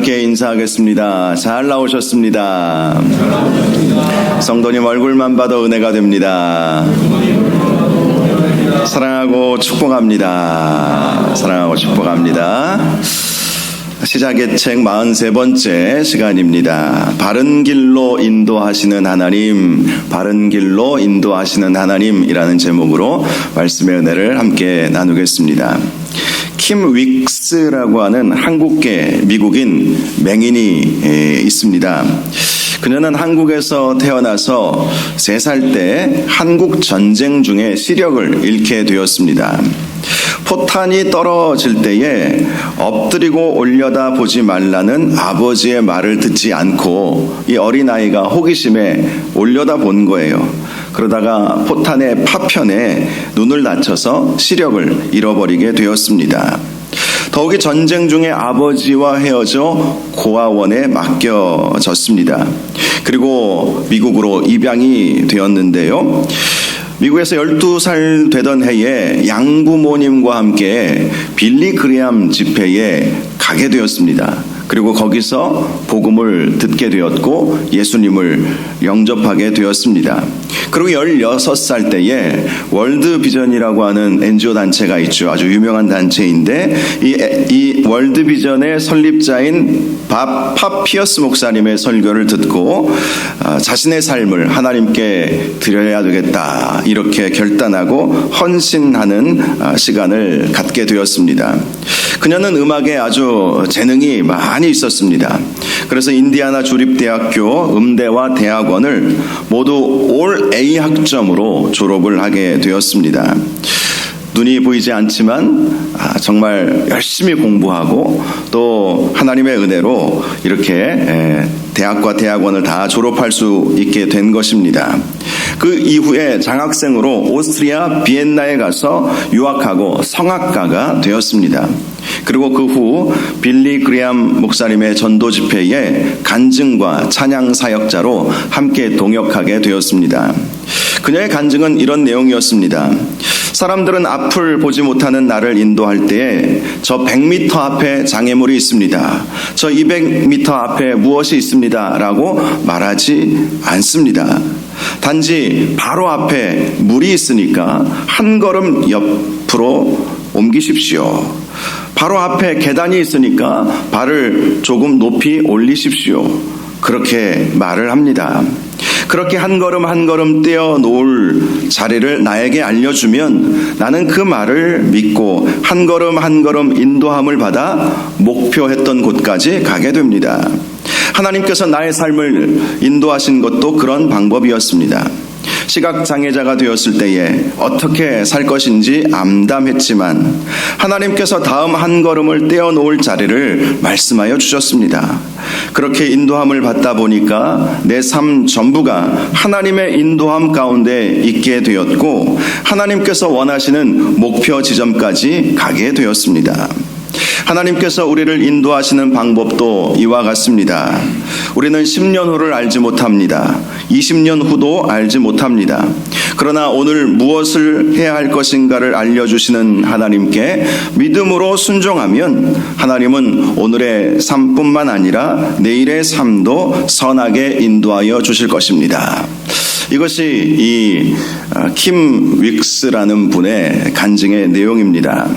함께 인사하겠습니다. 잘 나오셨습니다. 성도님 얼굴만 봐도 은혜가 됩니다. 사랑하고 축복합니다. 사랑하고 축복합니다. 시작의 책 43번째 시간입니다. 바른 길로 인도하시는 하나님, 바른 길로 인도하시는 하나님이라는 제목으로 말씀의 은혜를 함께 나누겠습니다. 킴 윅스라고 하는 한국계 미국인 맹인이 있습니다. 그녀는 한국에서 태어나서 3살 때 한국 전쟁 중에 시력을 잃게 되었습니다. 포탄이 떨어질 때에 엎드리고 올려다 보지 말라는 아버지의 말을 듣지 않고 이 어린아이가 호기심에 올려다 본 거예요. 그러다가 포탄의 파편에 눈을 다쳐서 시력을 잃어버리게 되었습니다. 더욱이 전쟁 중에 아버지와 헤어져 고아원에 맡겨졌습니다. 그리고 미국으로 입양이 되었는데요. 미국에서 12살 되던 해에 양부모님과 함께 빌리 그레암 집회에 가게 되었습니다. 그리고 거기서 복음을 듣게 되었고 예수님을 영접하게 되었습니다. 그리고 16살 때에 월드비전이라고 하는 NGO 단체가 있죠. 아주 유명한 단체인데 이 월드비전의 설립자인 밥 피어스 목사님의 설교를 듣고 자신의 삶을 하나님께 드려야 되겠다 이렇게 결단하고 헌신하는 시간을 갖게 되었습니다. 그녀는 음악에 아주 재능이 많이 있었습니다. 그래서 인디아나 주립대학교 음대와 대학원을 모두 올 A 학점으로 졸업을 하게 되었습니다. 눈이 보이지 않지만 정말 열심히 공부하고 또 하나님의 은혜로 이렇게 대학과 대학원을 다 졸업할 수 있게 된 것입니다. 그 이후에 장학생으로 오스트리아 비엔나에 가서 유학하고 성악가가 되었습니다. 그리고 그 후 빌리 그레암 목사님의 전도 집회에 간증과 찬양 사역자로 함께 동역하게 되었습니다. 그녀의 간증은 이런 내용이었습니다. 사람들은 앞을 보지 못하는 나를 인도할 때에 저 100m 앞에 장애물이 있습니다. 저 200m 앞에 무엇이 있습니다. 라고 말하지 않습니다. 단지 바로 앞에 물이 있으니까 한 걸음 옆으로 옮기십시오. 바로 앞에 계단이 있으니까 발을 조금 높이 올리십시오. 그렇게 말을 합니다. 그렇게 한 걸음 한 걸음 떼어 놓을 자리를 나에게 알려주면 나는 그 말을 믿고 한 걸음 한 걸음 인도함을 받아 목표했던 곳까지 가게 됩니다. 하나님께서 나의 삶을 인도하신 것도 그런 방법이었습니다. 시각장애자가 되었을 때에 어떻게 살 것인지 암담했지만 하나님께서 다음 한 걸음을 떼어놓을 자리를 말씀하여 주셨습니다. 그렇게 인도함을 받다 보니까 내 삶 전부가 하나님의 인도함 가운데 있게 되었고 하나님께서 원하시는 목표 지점까지 가게 되었습니다. 하나님께서 우리를 인도하시는 방법도 이와 같습니다. 우리는 10년 후를 알지 못합니다. 20년 후도 알지 못합니다. 그러나 오늘 무엇을 해야 할 것인가를 알려주시는 하나님께 믿음으로 순종하면 하나님은 오늘의 삶뿐만 아니라 내일의 삶도 선하게 인도하여 주실 것입니다. 이것이 이 킴 윅스라는 분의 간증의 내용입니다.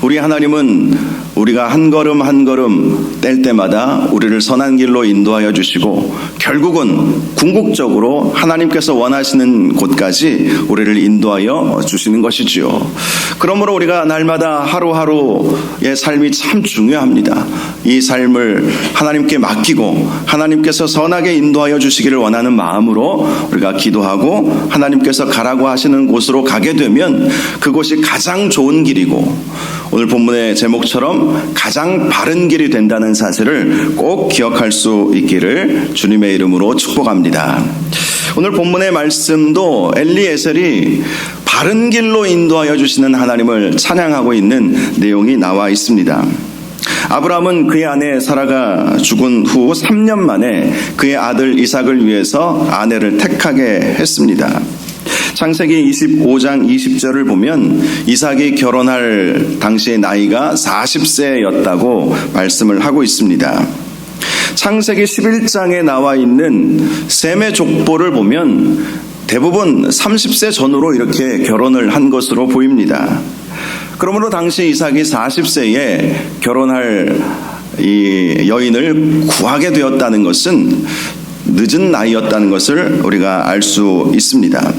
우리 하나님은 우리가 한 걸음 한 걸음 뗄 때마다 우리를 선한 길로 인도하여 주시고 결국은 궁극적으로 하나님께서 원하시는 곳까지 우리를 인도하여 주시는 것이지요. 그러므로 우리가 날마다 하루하루의 삶이 참 중요합니다. 이 삶을 하나님께 맡기고 하나님께서 선하게 인도하여 주시기를 원하는 마음으로 우리가 기도하고 하나님께서 가라고 하시는 곳으로 가게 되면 그곳이 가장 좋은 길이고 오늘 본문의 제목처럼 가장 바른 길이 된다는 사실을 꼭 기억할 수 있기를 주님의 이름으로 축복합니다. 오늘 본문의 말씀도 엘리에셀이 바른 길로 인도하여 주시는 하나님을 찬양하고 있는 내용이 나와 있습니다. 아브라함은 그의 아내 사라가 죽은 후 3년 만에 그의 아들 이삭을 위해서 아내를 택하게 했습니다. 창세기 25장 20절을 보면 이삭이 결혼할 당시의 나이가 40세였다고 말씀을 하고 있습니다. 창세기 11장에 나와 있는 셈의 족보를 보면 대부분 30세 전후로 이렇게 결혼을 한 것으로 보입니다. 그러므로 당시 이삭이 40세에 결혼할 이 여인을 구하게 되었다는 것은 늦은 나이였다는 것을 우리가 알 수 있습니다.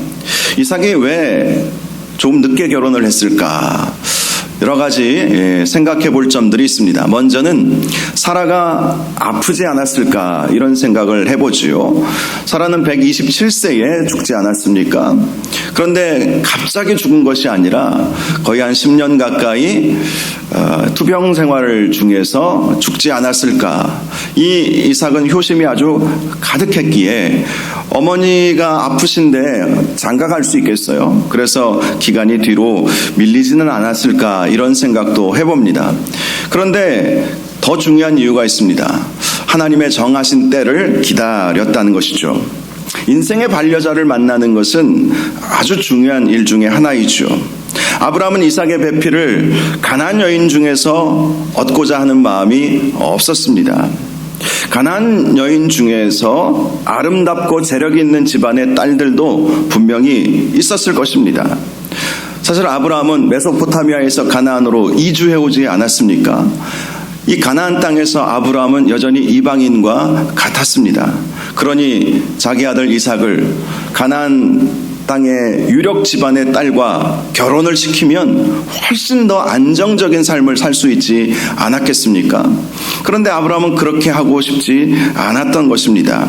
이삭이 왜 좀 늦게 결혼을 했을까? 여러 가지 생각해 볼 점들이 있습니다. 먼저는 사라가 아프지 않았을까 이런 생각을 해보지요. 사라는 127세에 죽지 않았습니까? 그런데 갑자기 죽은 것이 아니라 거의 한 10년 가까이 투병 생활을 중에서 죽지 않았을까. 이 이삭은 효심이 아주 가득했기에 어머니가 아프신데 장가갈 수 있겠어요? 그래서 기간이 뒤로 밀리지는 않았을까 이런 생각도 해봅니다. 그런데 더 중요한 이유가 있습니다. 하나님의 정하신 때를 기다렸다는 것이죠. 인생의 반려자를 만나는 것은 아주 중요한 일 중에 하나이죠. 아브라함은 이삭의 배필을 가나안 여인 중에서 얻고자 하는 마음이 없었습니다. 가나안 여인 중에서 아름답고 재력이 있는 집안의 딸들도 분명히 있었을 것입니다. 사실 아브라함은 메소포타미아에서 가나안으로 이주해 오지 않았습니까? 이 가나안 땅에서 아브라함은 여전히 이방인과 같았습니다. 그러니 자기 아들 이삭을 가나안 땅의 유력 집안의 딸과 결혼을 시키면 훨씬 더 안정적인 삶을 살 수 있지 않았겠습니까? 그런데 아브라함은 그렇게 하고 싶지 않았던 것입니다.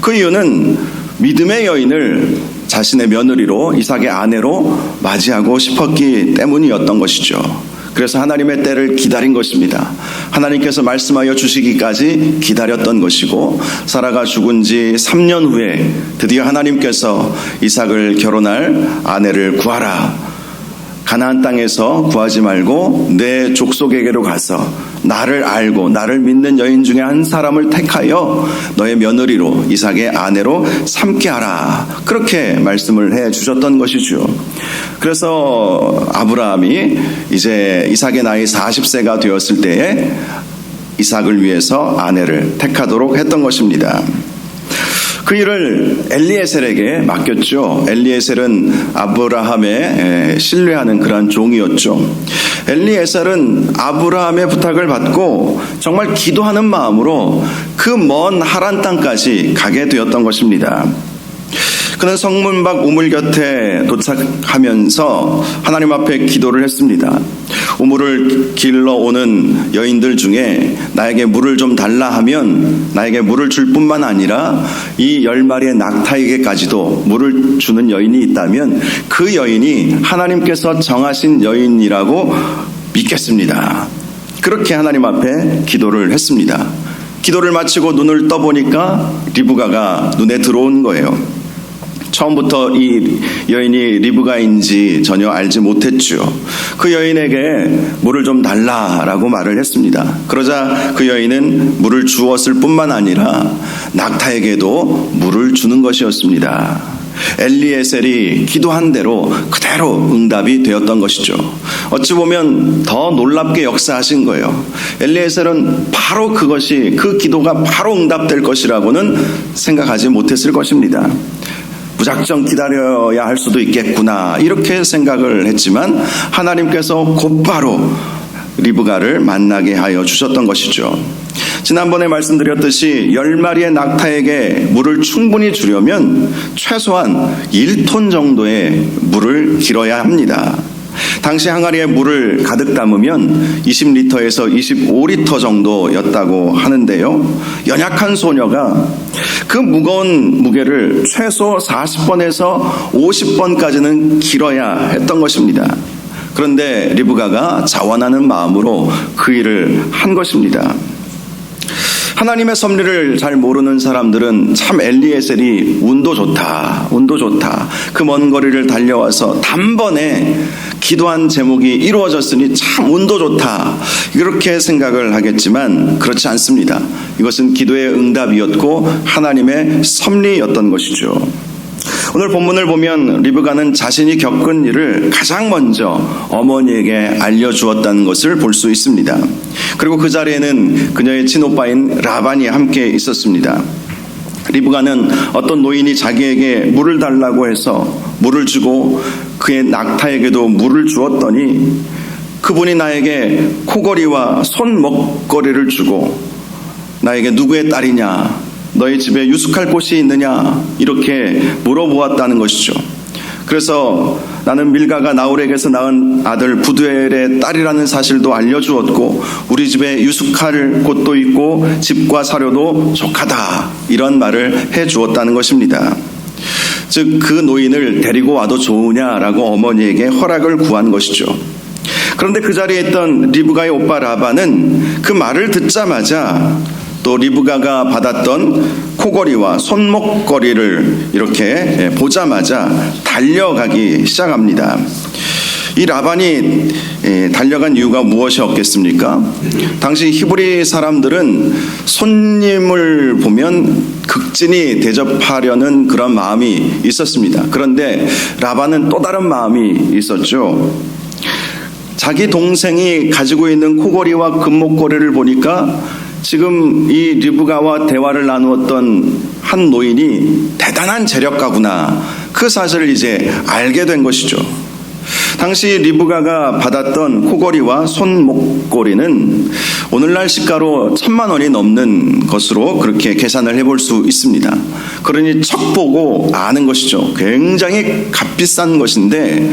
그 이유는 믿음의 여인을 자신의 며느리로 이삭의 아내로 맞이하고 싶었기 때문이었던 것이죠. 그래서 하나님의 때를 기다린 것입니다. 하나님께서 말씀하여 주시기까지 기다렸던 것이고 사라가 죽은 지 3년 후에 드디어 하나님께서 이삭을 결혼할 아내를 구하라. 가나안 땅에서 구하지 말고 내 족속에게로 가서 나를 알고 나를 믿는 여인 중에 한 사람을 택하여 너의 며느리로 이삭의 아내로 삼게 하라. 그렇게 말씀을 해 주셨던 것이죠. 그래서 아브라함이 이제 이삭의 나이 40세가 되었을 때에 이삭을 위해서 아내를 택하도록 했던 것입니다. 그 일을 엘리에셀에게 맡겼죠. 엘리에셀은 아브라함의 신뢰하는 그런 종이었죠. 엘리에셀은 아브라함의 부탁을 받고 정말 기도하는 마음으로 그 먼 하란 땅까지 가게 되었던 것입니다. 그는 성문 밖 우물 곁에 도착하면서 하나님 앞에 기도를 했습니다. 우물을 길러 오는 여인들 중에 나에게 물을 좀 달라 하면 나에게 물을 줄 뿐만 아니라 이 10마리의 낙타에게까지도 물을 주는 여인이 있다면 그 여인이 하나님께서 정하신 여인이라고 믿겠습니다. 그렇게 하나님 앞에 기도를 했습니다. 기도를 마치고 눈을 떠보니까 리브가가 눈에 들어온 거예요. 처음부터 이 여인이 리브가인지 전혀 알지 못했죠. 그 여인에게 물을 좀 달라라고 말을 했습니다. 그러자 그 여인은 물을 주었을 뿐만 아니라 낙타에게도 물을 주는 것이었습니다. 엘리에셀이 기도한 대로 그대로 응답이 되었던 것이죠. 어찌 보면 더 놀랍게 역사하신 거예요. 엘리에셀은 바로 그것이 그 기도가 바로 응답될 것이라고는 생각하지 못했을 것입니다. 무작정 기다려야 할 수도 있겠구나 이렇게 생각을 했지만 하나님께서 곧바로 리브가를 만나게 하여 주셨던 것이죠. 지난번에 말씀드렸듯이 10마리의 낙타에게 물을 충분히 주려면 최소한 1톤 정도의 물을 길어야 합니다. 당시 항아리에 물을 가득 담으면 20리터에서 25리터 정도였다고 하는데요. 연약한 소녀가 그 무거운 무게를 최소 40번에서 50번까지는 길어야 했던 것입니다. 그런데 리브가가 자원하는 마음으로 그 일을 한 것입니다. 하나님의 섭리를 잘 모르는 사람들은 참 엘리에셀이 운도 좋다. 그 먼 거리를 달려와서 단번에 기도한 제목이 이루어졌으니 참 운도 좋다. 이렇게 생각을 하겠지만 그렇지 않습니다. 이것은 기도의 응답이었고 하나님의 섭리였던 것이죠. 오늘 본문을 보면 리브가는 자신이 겪은 일을 가장 먼저 어머니에게 알려주었다는 것을 볼 수 있습니다. 그리고 그 자리에는 그녀의 친오빠인 라반이 함께 있었습니다. 리브가는 어떤 노인이 자기에게 물을 달라고 해서 물을 주고 그의 낙타에게도 물을 주었더니 그분이 나에게 코걸이와 손목걸이를 주고 나에게 누구의 딸이냐, 너희 집에 유숙할 곳이 있느냐 이렇게 물어보았다는 것이죠. 그래서 나는 밀가가 나홀에게서 낳은 아들 부두엘의 딸이라는 사실도 알려주었고 우리 집에 유숙할 곳도 있고 집과 사료도 족하다 이런 말을 해주었다는 것입니다. 즉 그 노인을 데리고 와도 좋으냐라고 어머니에게 허락을 구한 것이죠. 그런데 그 자리에 있던 리브가의 오빠 라반은 그 말을 듣자마자 또 리브가가 받았던 코걸이와 손목걸이를 이렇게 보자마자 달려가기 시작합니다. 이 라반이 달려간 이유가 무엇이었겠습니까? 당시 히브리 사람들은 손님을 보면 극진히 대접하려는 그런 마음이 있었습니다. 그런데 라반은 또 다른 마음이 있었죠. 자기 동생이 가지고 있는 코걸이와 금목걸이를 보니까 지금 이 리브가와 대화를 나누었던 한 노인이 대단한 재력가구나, 그 사실을 이제 알게 된 것이죠. 당시 리브가가 받았던 코걸이와 손목걸이는 오늘날 시가로 1,000만 원이 넘는 것으로 그렇게 계산을 해볼 수 있습니다. 그러니 척 보고 아는 것이죠. 굉장히 값비싼 것인데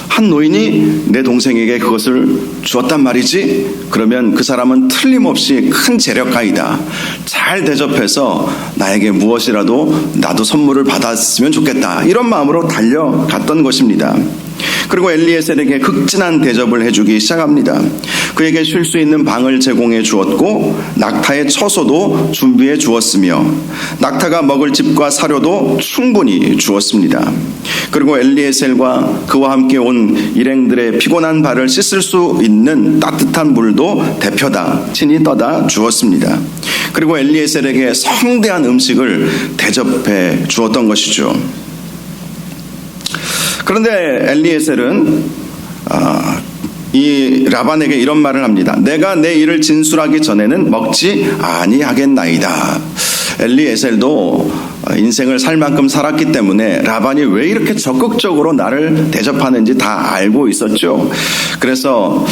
한 노인이 내 동생에게 그것을 주었단 말이지? 그러면 그 사람은 틀림없이 큰 재력가이다. 잘 대접해서 나에게 무엇이라도 나도 선물을 받았으면 좋겠다. 이런 마음으로 달려갔던 것입니다. 그리고 엘리에셀에게 극진한 대접을 해주기 시작합니다. 그에게 쉴 수 있는 방을 제공해 주었고 낙타의 처소도 준비해 주었으며 낙타가 먹을 집과 사료도 충분히 주었습니다. 그리고 엘리에셀과 그와 함께 온 일행들의 피곤한 발을 씻을 수 있는 따뜻한 물도 대표다 친히 떠다 주었습니다. 그리고 엘리에셀에게 성대한 음식을 대접해 주었던 것이죠. 그런데 엘리에셀은 이 라반에게 이런 말을 합니다. 내가 내 일을 진술하기 전에는 먹지 아니하겠나이다. 엘리에셀도 인생을 살 만큼 살았기 때문에 라반이 왜 이렇게 적극적으로 나를 대접하는지 다 알고 있었죠. 그래서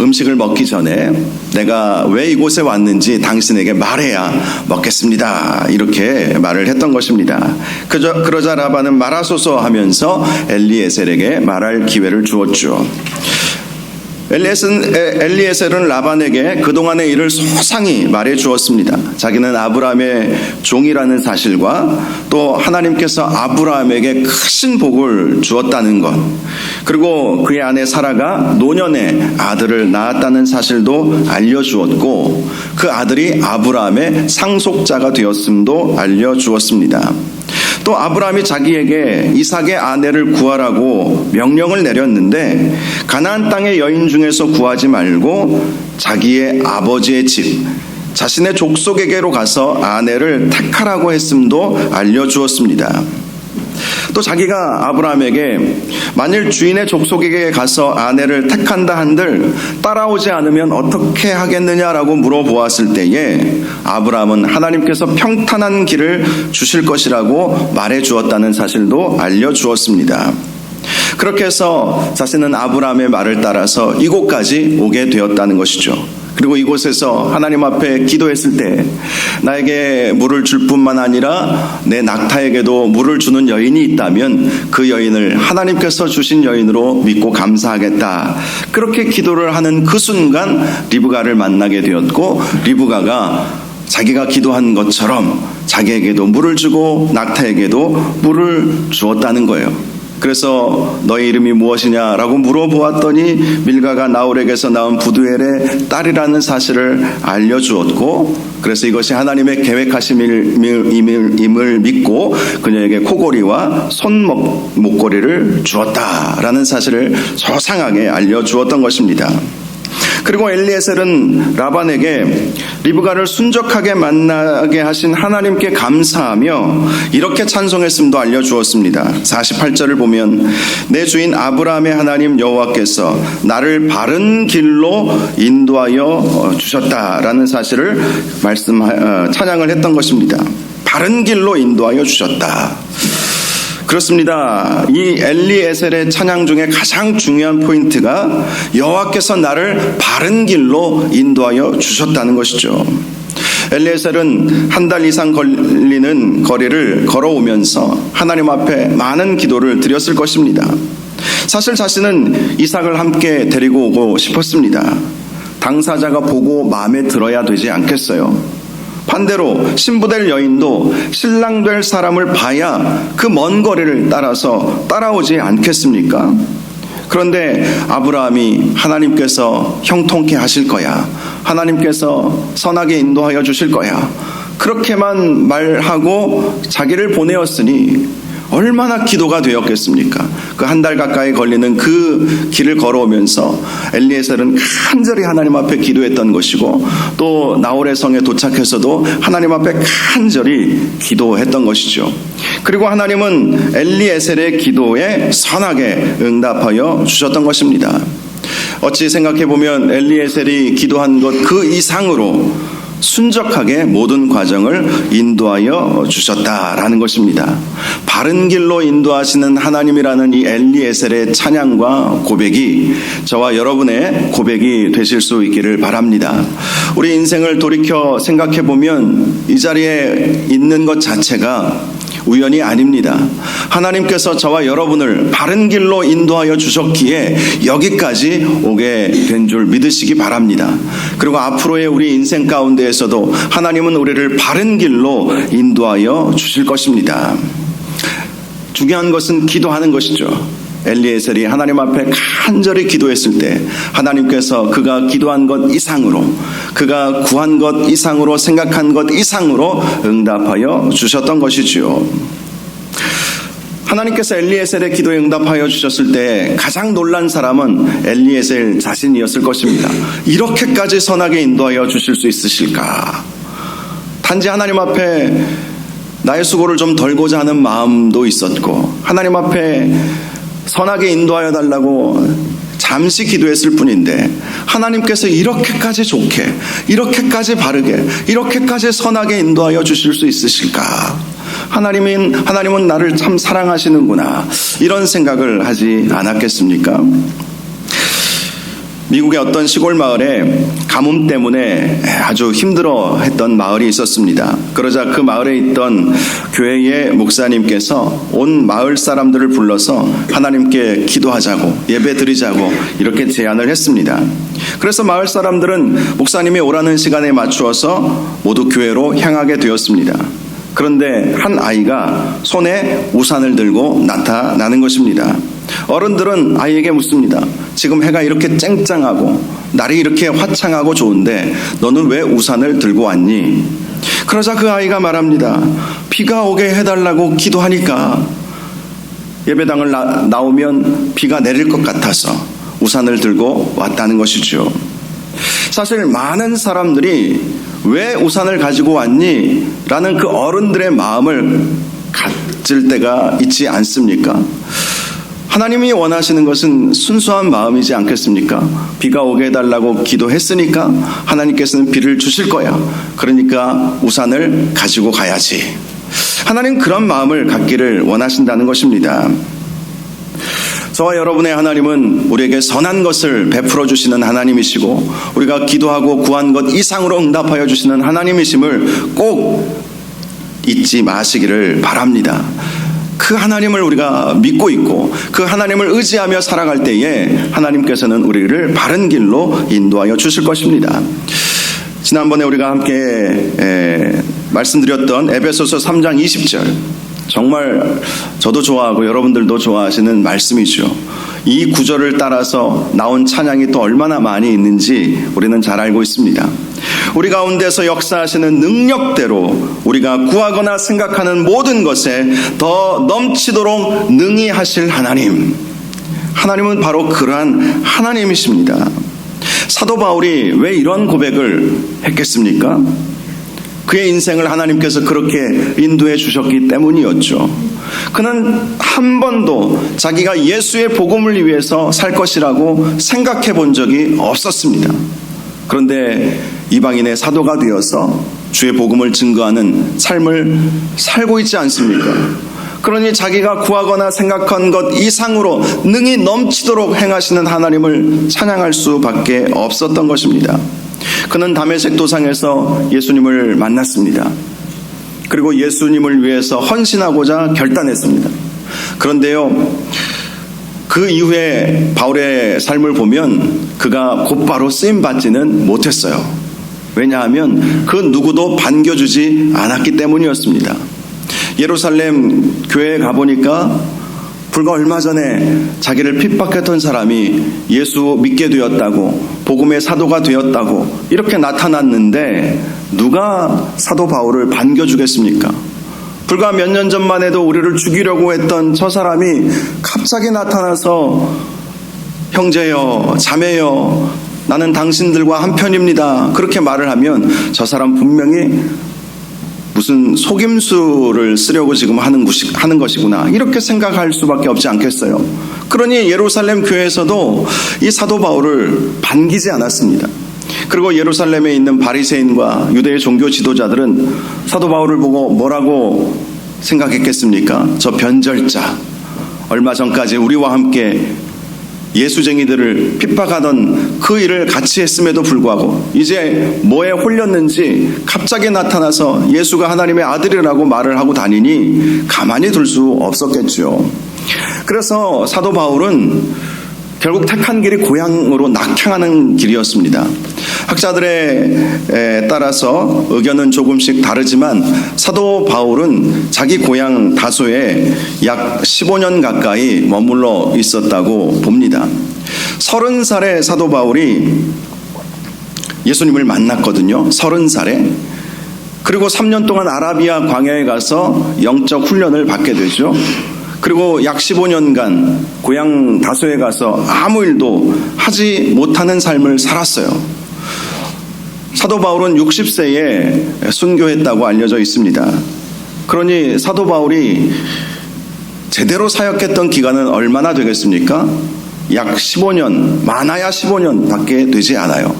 음식을 먹기 전에 내가 왜 이곳에 왔는지 당신에게 말해야 먹겠습니다. 이렇게 말을 했던 것입니다. 그러자 라반은 말하소서 하면서 엘리에셀에게 말할 기회를 주었죠. 엘리에셀은 라반에게 그동안의 일을 소상히 말해 주었습니다. 자기는 아브라함의 종이라는 사실과 또 하나님께서 아브라함에게 크신 복을 주었다는 것, 그리고 그의 아내 사라가 노년에 아들을 낳았다는 사실도 알려주었고 그 아들이 아브라함의 상속자가 되었음도 알려주었습니다. 또 아브라함이 자기에게 이삭의 아내를 구하라고 명령을 내렸는데 가나안 땅의 여인 중에서 구하지 말고 자기의 아버지의 집, 자신의 족속에게로 가서 아내를 택하라고 했음도 알려주었습니다. 또 자기가 아브라함에게 만일 주인의 족속에게 가서 아내를 택한다 한들 따라오지 않으면 어떻게 하겠느냐라고 물어보았을 때에 아브라함은 하나님께서 평탄한 길을 주실 것이라고 말해 주었다는 사실도 알려주었습니다. 그렇게 해서 자신은 아브라함의 말을 따라서 이곳까지 오게 되었다는 것이죠. 그리고 이곳에서 하나님 앞에 기도했을 때 나에게 물을 줄 뿐만 아니라 내 낙타에게도 물을 주는 여인이 있다면 그 여인을 하나님께서 주신 여인으로 믿고 감사하겠다. 그렇게 기도를 하는 그 순간 리브가를 만나게 되었고 리브가가 자기가 기도한 것처럼 자기에게도 물을 주고 낙타에게도 물을 주었다는 거예요. 그래서 너의 이름이 무엇이냐라고 물어보았더니 밀가가 나홀에게서 낳은 부두엘의 딸이라는 사실을 알려주었고, 그래서 이것이 하나님의 계획하심임을 믿고 그녀에게 코걸이와 손목걸이를 주었다라는 사실을 소상하게 알려주었던 것입니다. 그리고 엘리에셀은 라반에게 리브가를 순적하게 만나게 하신 하나님께 감사하며 이렇게 찬송했음도 알려주었습니다. 48절을 보면 내 주인 아브라함의 하나님 여호와께서 나를 바른 길로 인도하여 주셨다라는 사실을 찬양을 했던 것입니다. 바른 길로 인도하여 주셨다. 그렇습니다. 이 엘리에셀의 찬양 중에 가장 중요한 포인트가 여호와께서 나를 바른 길로 인도하여 주셨다는 것이죠. 엘리에셀은 한 달 이상 걸리는 거리를 걸어오면서 하나님 앞에 많은 기도를 드렸을 것입니다. 사실 자신은 이삭을 함께 데리고 오고 싶었습니다. 당사자가 보고 마음에 들어야 되지 않겠어요? 반대로 신부될 여인도 신랑 될 사람을 봐야 그 먼 거리를 따라서 따라오지 않겠습니까? 그런데 아브라함이 하나님께서 형통케 하실 거야, 하나님께서 선하게 인도하여 주실 거야, 그렇게만 말하고 자기를 보내었으니 얼마나 기도가 되었겠습니까? 그 한 달 가까이 걸리는 그 길을 걸어오면서 엘리에셀은 간절히 하나님 앞에 기도했던 것이고, 또 나홀의 성에 도착해서도 하나님 앞에 간절히 기도했던 것이죠. 그리고 하나님은 엘리에셀의 기도에 선하게 응답하여 주셨던 것입니다. 어찌 생각해보면 엘리에셀이 기도한 것 그 이상으로 순적하게 모든 과정을 인도하여 주셨다라는 것입니다. 바른 길로 인도하시는 하나님이라는 이 엘리에셀의 찬양과 고백이 저와 여러분의 고백이 되실 수 있기를 바랍니다. 우리 인생을 돌이켜 생각해보면 이 자리에 있는 것 자체가 우연이 아닙니다. 하나님께서 저와 여러분을 바른 길로 인도하여 주셨기에 여기까지 오게 된 줄 믿으시기 바랍니다. 그리고 앞으로의 우리 인생 가운데에서도 하나님은 우리를 바른 길로 인도하여 주실 것입니다. 중요한 것은 기도하는 것이죠. 엘리에셀이 하나님 앞에 간절히 기도했을 때 하나님께서 그가 기도한 것 이상으로, 그가 구한 것 이상으로, 생각한 것 이상으로 응답하여 주셨던 것이지요. 하나님께서 엘리에셀의 기도에 응답하여 주셨을 때 가장 놀란 사람은 엘리에셀 자신이었을 것입니다. 이렇게까지 선하게 인도하여 주실 수 있으실까? 단지 하나님 앞에 나의 수고를 좀 덜고자 하는 마음도 있었고, 하나님 앞에 선하게 인도하여 달라고 잠시 기도했을 뿐인데 하나님께서 이렇게까지 좋게, 이렇게까지 바르게, 이렇게까지 선하게 인도하여 주실 수 있으실까? 하나님은 나를 참 사랑하시는구나, 이런 생각을 하지 않았겠습니까? 미국의 어떤 시골 마을에 가뭄 때문에 아주 힘들어했던 마을이 있었습니다. 그러자 그 마을에 있던 교회의 목사님께서 온 마을 사람들을 불러서 하나님께 기도하자고, 예배 드리자고 이렇게 제안을 했습니다. 그래서 마을 사람들은 목사님이 오라는 시간에 맞추어서 모두 교회로 향하게 되었습니다. 그런데 한 아이가 손에 우산을 들고 나타나는 것입니다. 어른들은 아이에게 묻습니다. 지금 해가 이렇게 쨍쨍하고 날이 이렇게 화창하고 좋은데 너는 왜 우산을 들고 왔니? 그러자 그 아이가 말합니다. 비가 오게 해달라고 기도하니까 예배당을 나오면 비가 내릴 것 같아서 우산을 들고 왔다는 것이죠. 사실 많은 사람들이 왜 우산을 가지고 왔니? 라는 그 어른들의 마음을 가질 때가 있지 않습니까? 하나님이 원하시는 것은 순수한 마음이지 않겠습니까? 비가 오게 해달라고 기도했으니까 하나님께서는 비를 주실 거야. 그러니까 우산을 가지고 가야지. 하나님 그런 마음을 갖기를 원하신다는 것입니다. 저와 여러분의 하나님은 우리에게 선한 것을 베풀어 주시는 하나님이시고, 우리가 기도하고 구한 것 이상으로 응답하여 주시는 하나님이심을 꼭 잊지 마시기를 바랍니다. 그 하나님을 우리가 믿고 있고 그 하나님을 의지하며 살아갈 때에 하나님께서는 우리를 바른 길로 인도하여 주실 것입니다. 지난번에 우리가 함께 말씀드렸던 에베소서 3장 20절, 정말 저도 좋아하고 여러분들도 좋아하시는 말씀이죠. 이 구절을 따라서 나온 찬양이 또 얼마나 많이 있는지 우리는 잘 알고 있습니다. 우리 가운데서 역사하시는 능력대로 우리가 구하거나 생각하는 모든 것에 더 넘치도록 능히 하실 하나님, 하나님은 바로 그러한 하나님이십니다. 사도 바울이 왜 이런 고백을 했겠습니까? 그의 인생을 하나님께서 그렇게 인도해 주셨기 때문이었죠. 그는 한 번도 자기가 예수의 복음을 위해서 살 것이라고 생각해 본 적이 없었습니다. 그런데 이방인의 사도가 되어서 주의 복음을 증거하는 삶을 살고 있지 않습니까? 그러니 자기가 구하거나 생각한 것 이상으로 능히 넘치도록 행하시는 하나님을 찬양할 수밖에 없었던 것입니다. 그는 다메섹 도상에서 예수님을 만났습니다. 그리고 예수님을 위해서 헌신하고자 결단했습니다. 그런데요, 그 이후에 바울의 삶을 보면 그가 곧바로 쓰임받지는 못했어요. 왜냐하면 그 누구도 반겨주지 않았기 때문이었습니다. 예루살렘 교회에 가보니까 불과 얼마 전에 자기를 핍박했던 사람이 예수 믿게 되었다고, 복음의 사도가 되었다고 이렇게 나타났는데 누가 사도 바울을 반겨주겠습니까? 불과 몇 년 전만 해도 우리를 죽이려고 했던 저 사람이 갑자기 나타나서 형제여, 자매여, 나는 당신들과 한편입니다, 그렇게 말을 하면 저 사람 분명히 무슨 속임수를 쓰려고 지금 하는 것이구나, 이렇게 생각할 수밖에 없지 않겠어요. 그러니 예루살렘 교회에서도 이 사도 바울을 반기지 않았습니다. 그리고 예루살렘에 있는 바리새인과 유대의 종교 지도자들은 사도 바울을 보고 뭐라고 생각했겠습니까? 저 변절자, 얼마 전까지 우리와 함께 예수쟁이들을 핍박하던 그 일을 같이 했음에도 불구하고 이제 뭐에 홀렸는지 갑자기 나타나서 예수가 하나님의 아들이라고 말을 하고 다니니 가만히 둘 수 없었겠죠. 그래서 사도 바울은 결국 택한 길이 고향으로 낙향하는 길이었습니다. 학자들에 따라서 의견은 조금씩 다르지만 사도 바울은 자기 고향 다소에 약 15년 가까이 머물러 있었다고 봅니다. 30살에 사도 바울이 예수님을 만났거든요. 30살에. 그리고 3년 동안 아라비아 광야에 가서 영적 훈련을 받게 되죠. 그리고 약 15년간 고향 다소에 가서 아무 일도 하지 못하는 삶을 살았어요. 사도 바울은 60세에 순교했다고 알려져 있습니다. 그러니 사도 바울이 제대로 사역했던 기간은 얼마나 되겠습니까? 약 15년, 많아야 15년 밖에 되지 않아요.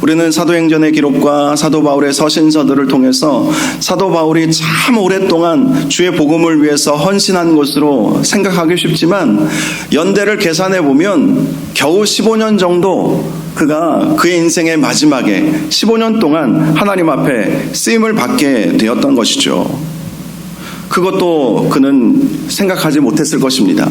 우리는 사도행전의 기록과 사도 바울의 서신서들을 통해서 사도 바울이 참 오랫동안 주의 복음을 위해서 헌신한 것으로 생각하기 쉽지만 연대를 계산해 보면 겨우 15년 정도 그가 그의 인생의 마지막에 15년 동안 하나님 앞에 쓰임을 받게 되었던 것이죠. 그것도 그는 생각하지 못했을 것입니다.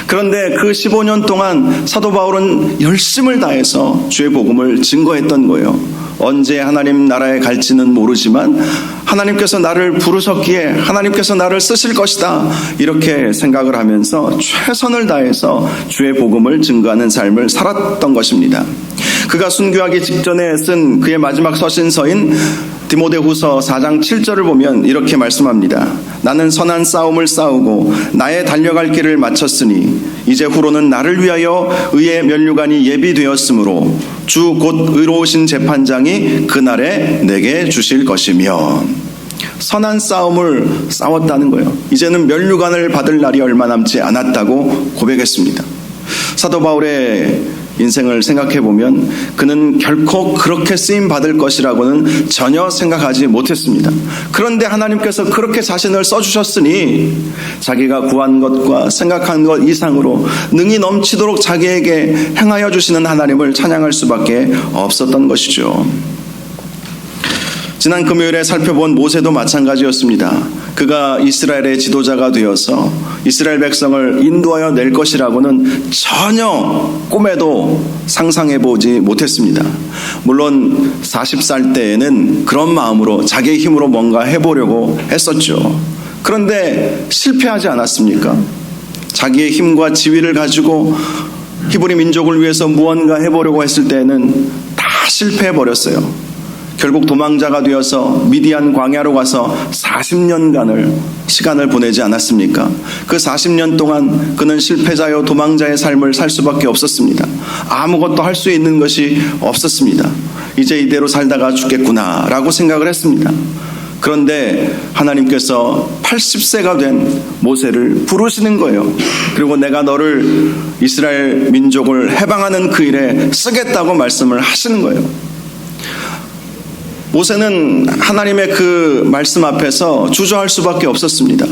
그런데 그 15년 동안 사도 바울은 열심을 다해서 주의 복음을 증거했던 거예요. 언제 하나님 나라에 갈지는 모르지만 하나님께서 나를 부르셨기에 하나님께서 나를 쓰실 것이다, 이렇게 생각을 하면서 최선을 다해서 주의 복음을 증거하는 삶을 살았던 것입니다. 그가 순교하기 직전에 쓴 그의 마지막 서신서인 디모데후서 4장 7절을 보면 이렇게 말씀합니다. 나는 선한 싸움을 싸우고 나의 달려갈 길을 마쳤으니 이제 후로는 나를 위하여 의의 면류관이 예비되었으므로 주 곧 의로우신 재판장이 그날에 내게 주실 것이며, 선한 싸움을 싸웠다는 거예요. 이제는 면류관을 받을 날이 얼마 남지 않았다고 고백했습니다. 사도 바울의 인생을 생각해 보면 그는 결코 그렇게 쓰임 받을 것이라고는 전혀 생각하지 못했습니다. 그런데 하나님께서 그렇게 자신을 써주셨으니 자기가 구한 것과 생각한 것 이상으로 능히 넘치도록 자기에게 행하여 주시는 하나님을 찬양할 수밖에 없었던 것이죠. 지난 금요일에 살펴본 모세도 마찬가지였습니다. 그가 이스라엘의 지도자가 되어서 이스라엘 백성을 인도하여 낼 것이라고는 전혀 꿈에도 상상해보지 못했습니다. 물론 40살 때에는 그런 마음으로 자기의 힘으로 뭔가 해보려고 했었죠. 그런데 실패하지 않았습니까? 자기의 힘과 지위를 가지고 히브리 민족을 위해서 무언가 해보려고 했을 때에는 다 실패해버렸어요. 결국 도망자가 되어서 미디안 광야로 가서 40년간을 시간을 보내지 않았습니까? 그 40년 동안 그는 실패자요 도망자의 삶을 살 수밖에 없었습니다. 아무것도 할 수 있는 것이 없었습니다. 이제 이대로 살다가 죽겠구나라고 생각을 했습니다. 그런데 하나님께서 80세가 된 모세를 부르시는 거예요. 그리고 내가 너를 이스라엘 민족을 해방하는 그 일에 쓰겠다고 말씀을 하시는 거예요. 모세는 하나님의 그 말씀 앞에서 주저할 수밖에 없었습니다.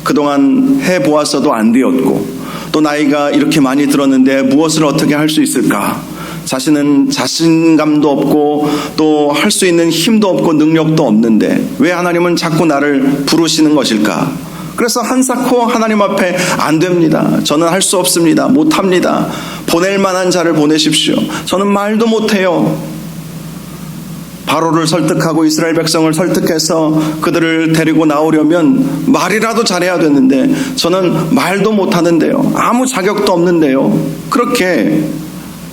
그동안 해보았어도 안 되었고 또 나이가 이렇게 많이 들었는데 무엇을 어떻게 할 수 있을까? 자신은 자신감도 없고 또 할 수 있는 힘도 없고 능력도 없는데 왜 하나님은 자꾸 나를 부르시는 것일까? 그래서 한사코 하나님 앞에 안 됩니다. 저는 할 수 없습니다. 못합니다. 보낼 만한 자를 보내십시오. 저는 말도 못해요. 바로를 설득하고 이스라엘 백성을 설득해서 그들을 데리고 나오려면 말이라도 잘해야 되는데 저는 말도 못하는데요. 아무 자격도 없는데요. 그렇게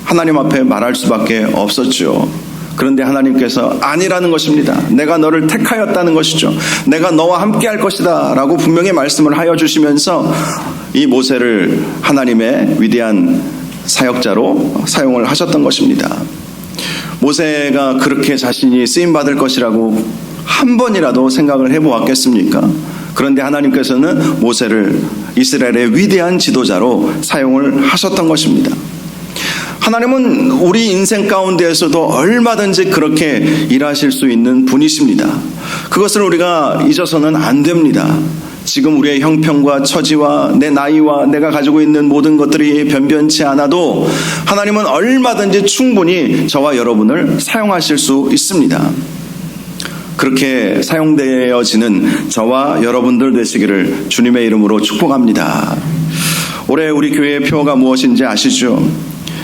하나님 앞에 말할 수밖에 없었죠. 그런데 하나님께서 아니라는 것입니다. 내가 너를 택하였다는 것이죠. 내가 너와 함께 할 것이다 라고 분명히 말씀을 하여 주시면서 이 모세를 하나님의 위대한 사역자로 사용을 하셨던 것입니다. 모세가 그렇게 자신이 쓰임받을 것이라고 한 번이라도 생각을 해보았겠습니까? 그런데 하나님께서는 모세를 이스라엘의 위대한 지도자로 사용을 하셨던 것입니다. 하나님은 우리 인생 가운데에서도 얼마든지 그렇게 일하실 수 있는 분이십니다. 그것을 우리가 잊어서는 안 됩니다. 지금 우리의 형편과 처지와 내 나이와 내가 가지고 있는 모든 것들이 변변치 않아도 하나님은 얼마든지 충분히 저와 여러분을 사용하실 수 있습니다. 그렇게 사용되어지는 저와 여러분들 되시기를 주님의 이름으로 축복합니다. 올해 우리 교회의 표어가 무엇인지 아시죠?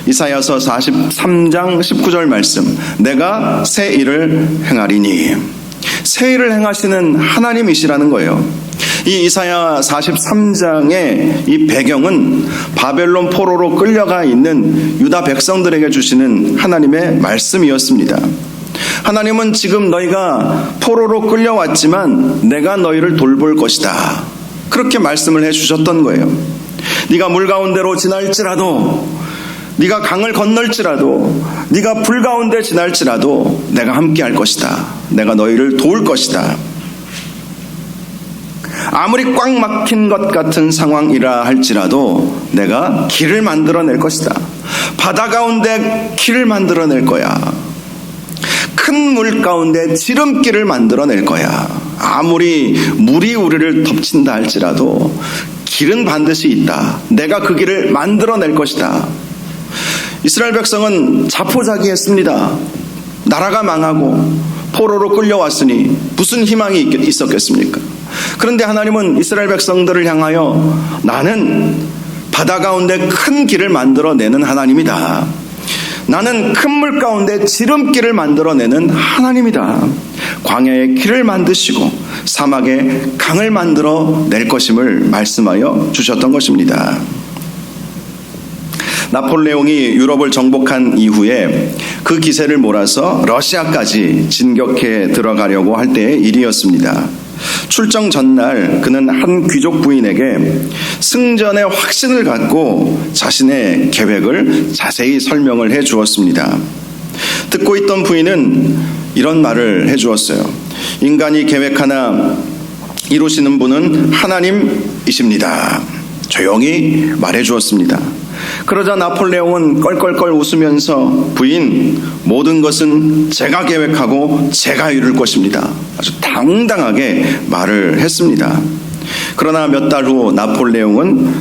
이사야서 43장 19절 말씀, 내가 새 일을 행하리니. 새 일을 행하시는 하나님이시라는 거예요. 이 이사야 43장의 이 배경은 바벨론 포로로 끌려가 있는 유다 백성들에게 주시는 하나님의 말씀이었습니다. 하나님은 지금 너희가 포로로 끌려왔지만 내가 너희를 돌볼 것이다. 그렇게 말씀을 해주셨던 거예요. 네가 물 가운데로 지날지라도, 네가 강을 건널지라도, 네가 불 가운데 지날지라도 내가 함께 할 것이다. 내가 너희를 도울 것이다. 아무리 꽉 막힌 것 같은 상황이라 할지라도 내가 길을 만들어낼 것이다. 바다 가운데 길을 만들어낼 거야. 큰 물 가운데 지름길을 만들어낼 거야. 아무리 물이 우리를 덮친다 할지라도 길은 반드시 있다. 내가 그 길을 만들어낼 것이다. 이스라엘 백성은 자포자기했습니다. 나라가 망하고 포로로 끌려왔으니 무슨 희망이 있었겠습니까? 그런데 하나님은 이스라엘 백성들을 향하여 나는 바다 가운데 큰 길을 만들어내는 하나님이다. 나는 큰 물 가운데 지름길을 만들어내는 하나님이다. 광야에 길을 만드시고 사막에 강을 만들어낼 것임을 말씀하여 주셨던 것입니다. 나폴레옹이 유럽을 정복한 이후에 그 기세를 몰아서 러시아까지 진격해 들어가려고 할 때의 일이었습니다. 출정 전날 그는 한 귀족 부인에게 승전의 확신을 갖고 자신의 계획을 자세히 설명을 해 주었습니다. 듣고 있던 부인은 이런 말을 해 주었어요. 인간이 계획하나 이루시는 분은 하나님이십니다. 조용히 말해 주었습니다. 그러자 나폴레옹은 껄껄껄 웃으면서 부인, 모든 것은 제가 계획하고 제가 이룰 것입니다. 아주 당당하게 말을 했습니다. 그러나 몇 달 후 나폴레옹은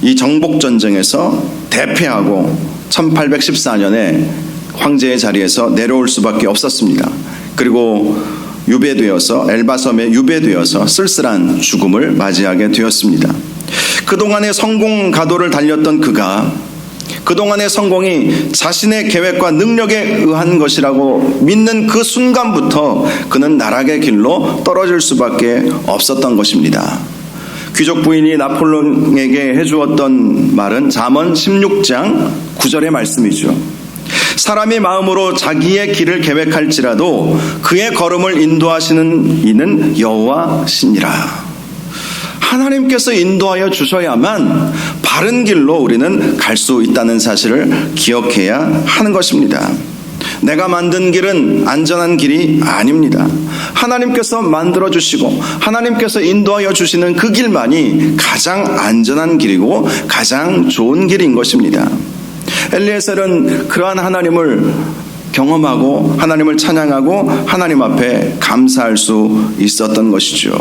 이 정복전쟁에서 대패하고 1814년에 황제의 자리에서 내려올 수밖에 없었습니다. 그리고 유배되어서 엘바섬에 유배되어서 쓸쓸한 죽음을 맞이하게 되었습니다. 그동안의 성공 가도를 달렸던 그가 그동안의 성공이 자신의 계획과 능력에 의한 것이라고 믿는 그 순간부터 그는 나락의 길로 떨어질 수밖에 없었던 것입니다. 귀족 부인이 나폴레옹에게 해주었던 말은 잠언 16장 9절의 말씀이죠. 사람이 마음으로 자기의 길을 계획할지라도 그의 걸음을 인도하시는 이는 여호와시니라. 하나님께서 인도하여 주셔야만 바른 길로 우리는 갈 수 있다는 사실을 기억해야 하는 것입니다. 내가 만든 길은 안전한 길이 아닙니다. 하나님께서 만들어 주시고 하나님께서 인도하여 주시는 그 길만이 가장 안전한 길이고 가장 좋은 길인 것입니다. 엘리에셀은 그러한 하나님을 경험하고 하나님을 찬양하고 하나님 앞에 감사할 수 있었던 것이죠.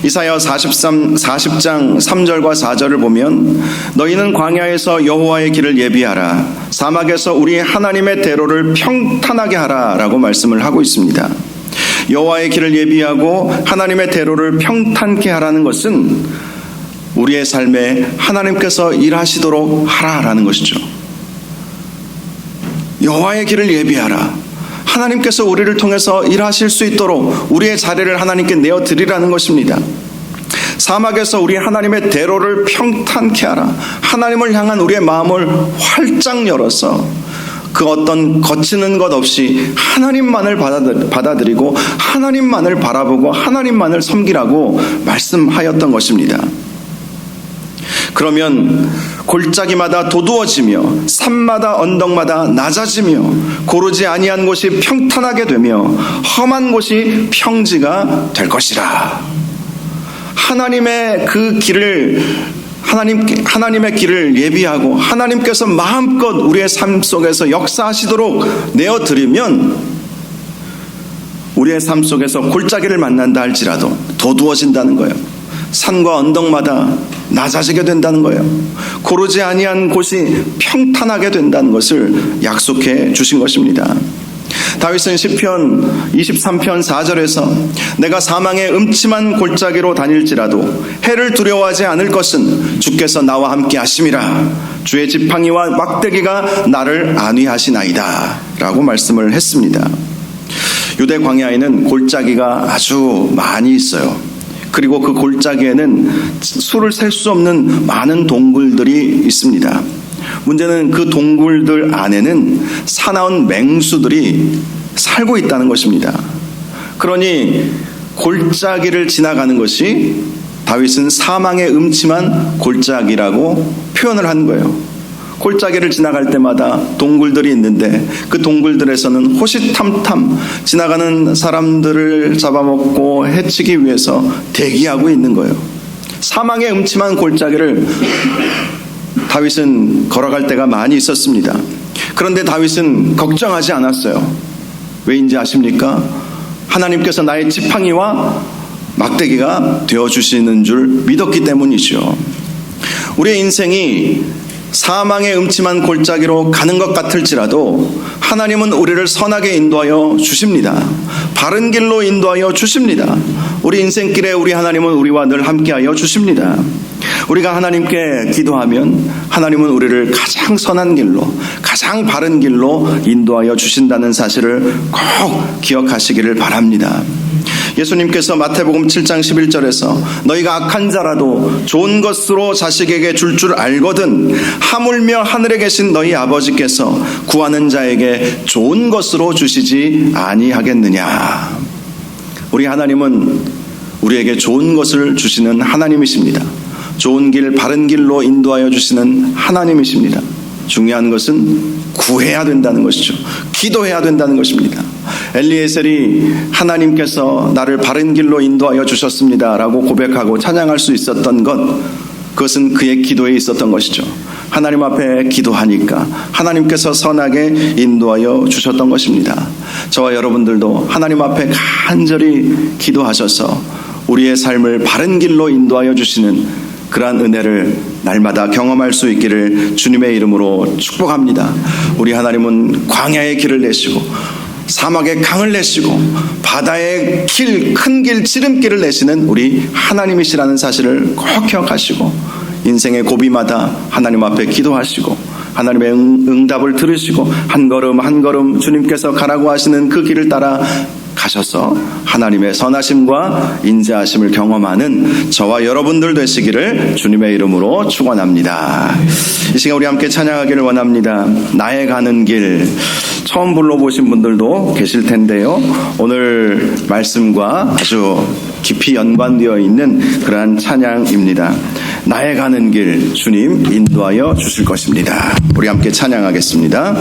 이사야 40장 3절과 4절을 보면 너희는 광야에서 여호와의 길을 예비하라, 사막에서 우리 하나님의 대로를 평탄하게 하라 라고 말씀을 하고 있습니다. 여호와의 길을 예비하고 하나님의 대로를 평탄케 하라는 것은 우리의 삶에 하나님께서 일하시도록 하라라는 것이죠. 여호와의 길을 예비하라, 하나님께서 우리를 통해서 일하실 수 있도록 우리의 자리를 하나님께 내어드리라는 것입니다. 사막에서 우리 하나님의 대로를 평탄케 하라, 하나님을 향한 우리의 마음을 활짝 열어서 그 어떤 거치는 것 없이 하나님만을 받아들이고 하나님만을 바라보고 하나님만을 섬기라고 말씀하였던 것입니다. 그러면 골짜기마다 도두어지며 산마다 언덕마다 낮아지며 고르지 아니한 곳이 평탄하게 되며 험한 곳이 평지가 될 것이라. 하나님의 그 길을 하나님의 길을 예비하고 하나님께서 마음껏 우리의 삶 속에서 역사하시도록 내어드리면 우리의 삶 속에서 골짜기를 만난다 할지라도 도두어진다는 거예요. 산과 언덕마다 낮아지게 된다는 거예요. 고르지 아니한 곳이 평탄하게 된다는 것을 약속해 주신 것입니다. 다윗은 시편 23편 4절에서 내가 사망의 음침한 골짜기로 다닐지라도 해를 두려워하지 않을 것은 주께서 나와 함께 하심이라, 주의 지팡이와 막대기가 나를 안위하시나이다 라고 말씀을 했습니다. 유대 광야에는 골짜기가 아주 많이 있어요. 그리고 그 골짜기에는 수를 셀 수 없는 많은 동굴들이 있습니다. 문제는 그 동굴들 안에는 사나운 맹수들이 살고 있다는 것입니다. 그러니 골짜기를 지나가는 것이 다윗은 사망의 음침한 골짜기라고 표현을 한 거예요. 골짜기를 지나갈 때마다 동굴들이 있는데 그 동굴들에서는 호시탐탐 지나가는 사람들을 잡아먹고 해치기 위해서 대기하고 있는 거예요. 사망의 음침한 골짜기를 다윗은 걸어갈 때가 많이 있었습니다. 그런데 다윗은 걱정하지 않았어요. 왜인지 아십니까? 하나님께서 나의 지팡이와 막대기가 되어주시는 줄 믿었기 때문이죠. 우리의 인생이 사망의 음침한 골짜기로 가는 것 같을지라도 하나님은 우리를 선하게 인도하여 주십니다. 바른 길로 인도하여 주십니다. 우리 인생길에 우리 하나님은 우리와 늘 함께하여 주십니다. 우리가 하나님께 기도하면 하나님은 우리를 가장 선한 길로, 가장 바른 길로 인도하여 주신다는 사실을 꼭 기억하시기를 바랍니다. 예수님께서 마태복음 7장 11절에서 너희가 악한 자라도 좋은 것으로 자식에게 줄 알거든 하물며 하늘에 계신 너희 아버지께서 구하는 자에게 좋은 것으로 주시지 아니하겠느냐. 우리 하나님은 우리에게 좋은 것을 주시는 하나님이십니다. 좋은 길, 바른 길로 인도하여 주시는 하나님이십니다. 중요한 것은 구해야 된다는 것이죠. 기도해야 된다는 것입니다. 엘리에셀이 하나님께서 나를 바른 길로 인도하여 주셨습니다 라고 고백하고 찬양할 수 있었던 것, 그것은 그의 기도에 있었던 것이죠. 하나님 앞에 기도하니까 하나님께서 선하게 인도하여 주셨던 것입니다. 저와 여러분들도 하나님 앞에 간절히 기도하셔서 우리의 삶을 바른 길로 인도하여 주시는 그러한 은혜를 날마다 경험할 수 있기를 주님의 이름으로 축복합니다. 우리 하나님은 광야의 길을 내시고 사막의 강을 내시고 바다의 길, 큰 길, 지름길을 내시는 우리 하나님이시라는 사실을 꼭 기억하시고 인생의 고비마다 하나님 앞에 기도하시고 하나님의 응답을 들으시고 한 걸음 한 걸음 주님께서 가라고 하시는 그 길을 따라 가셔서 하나님의 선하심과 인자하심을 경험하는 저와 여러분들 되시기를 주님의 이름으로 축원합니다. 이 시간 우리 함께 찬양하기를 원합니다. 나의 가는 길, 처음 불러보신 분들도 계실 텐데요. 오늘 말씀과 아주 깊이 연관되어 있는 그러한 찬양입니다. 나의 가는 길, 주님 인도하여 주실 것입니다. 우리 함께 찬양하겠습니다.